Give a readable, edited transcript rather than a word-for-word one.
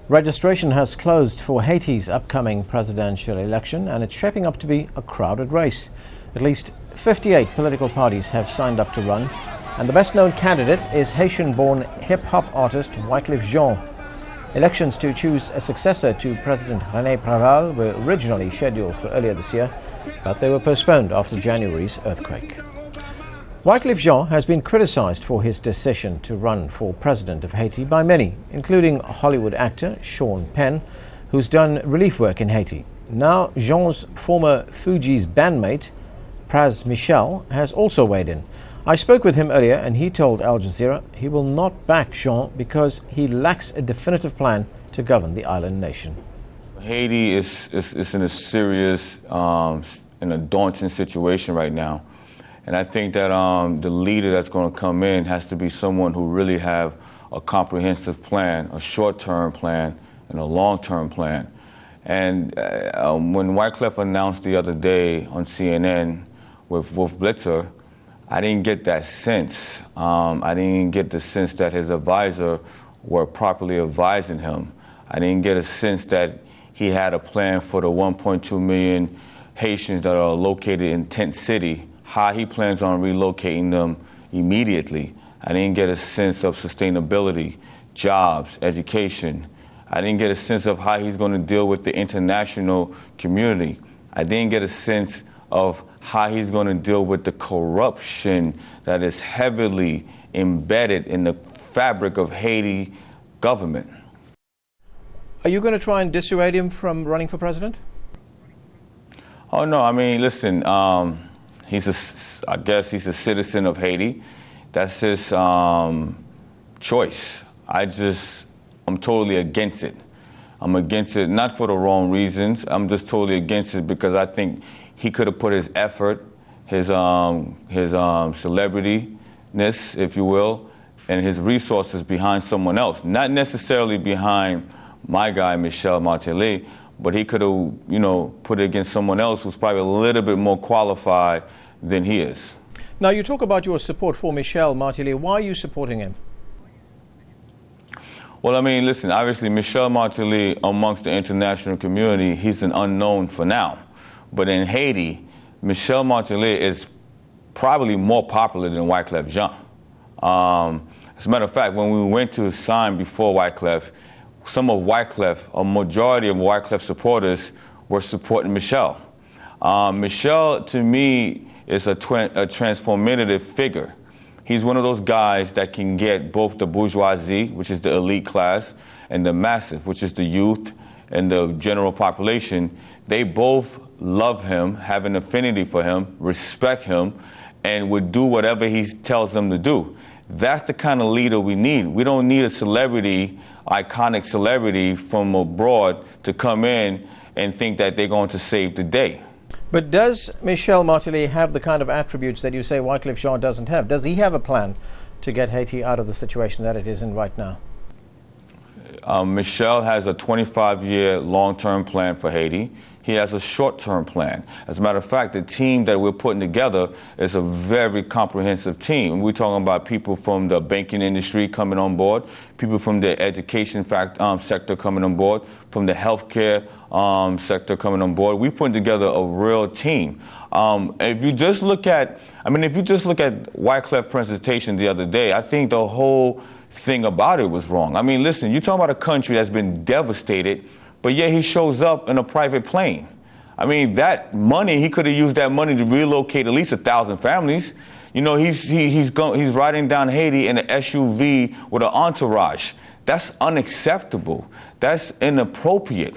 Registration has closed for Haiti's upcoming presidential election, and it's shaping up to be a crowded race. At least 58 political parties have signed up to run, and the best-known candidate is Haitian-born hip-hop artist Wyclef Jean. Elections to choose a successor to President René Préval were originally scheduled for earlier this year, but they were postponed after January's earthquake. Wyclef Jean has been criticized for his decision to run for president of Haiti by many, including Hollywood actor Sean Penn, who's done relief work in Haiti. Now, Jean's former Fugees bandmate, Pras Michel, has also weighed in. I spoke with him earlier, and he told Al Jazeera he will not back Jean because he lacks a definitive plan to govern the island nation. Haiti is in a serious and a daunting situation right now. And I think that the leader that's going to come in has to be someone who really have a comprehensive plan, a short-term plan, and a long-term plan. And when Wyclef announced the other day on CNN with Wolf Blitzer, I didn't get that sense. I didn't get the sense that his advisor were properly advising him. I didn't get a sense that he had a plan for the 1.2 million Haitians that are located in Tent City, how he plans on relocating them immediately. I didn't get a sense of sustainability, jobs, education. I didn't get a sense of how he's going to deal with the international community. I didn't get a sense of how he's going to deal with the corruption that is heavily embedded in the fabric of Haiti government. Are you going to try and dissuade him from running for president? Oh, no. I mean, listen, I guess he's a citizen of Haiti. That's his choice. I'm totally against it. I'm against it not for the wrong reasons. I'm just totally against it because I think he could have put his effort, his celebrityness, if you will, and his resources behind someone else. Not necessarily behind my guy, Michel Martelly, but he could have, put it against someone else who's probably a little bit more qualified than he is. Now, you talk about your support for Michel Martelly. Why are you supporting him? Well, I mean, listen, obviously, Michel Martelly, amongst the international community, he's an unknown for now. But in Haiti, Michel Martelly is probably more popular than Wyclef Jean. As a matter of fact, when we went to sign before Wyclef, a majority of Wyclef supporters were supporting Michel. Michel, to me, is a transformative figure. He's one of those guys that can get both the bourgeoisie, which is the elite class, and the massive, which is the youth and the general population. They both love him, have an affinity for him, respect him, and would do whatever he tells them to do. That's the kind of leader we need. We don't need a celebrity, iconic celebrity from abroad to come in and think that they're going to save the day. But does Michel Martelly have the kind of attributes that you say Wyclef Jean doesn't have? Does he have a plan to get Haiti out of the situation that it is in right now? Michel has a 25-year long-term plan for Haiti. He has a short-term plan. As a matter of fact, the team that we're putting together is a very comprehensive team. We're talking about people from the banking industry coming on board, people from the education sector coming on board, from the healthcare sector coming on board. We're putting together a real team. If you just look at Wyclef's presentation the other day, I think the whole thing about it was wrong. I mean, listen, you're talking about a country that's been devastated, but yet he shows up in a private plane. I mean, that money, he could have used that money to relocate at least 1,000 families. He's riding down Haiti in an SUV with an entourage. That's unacceptable. That's inappropriate.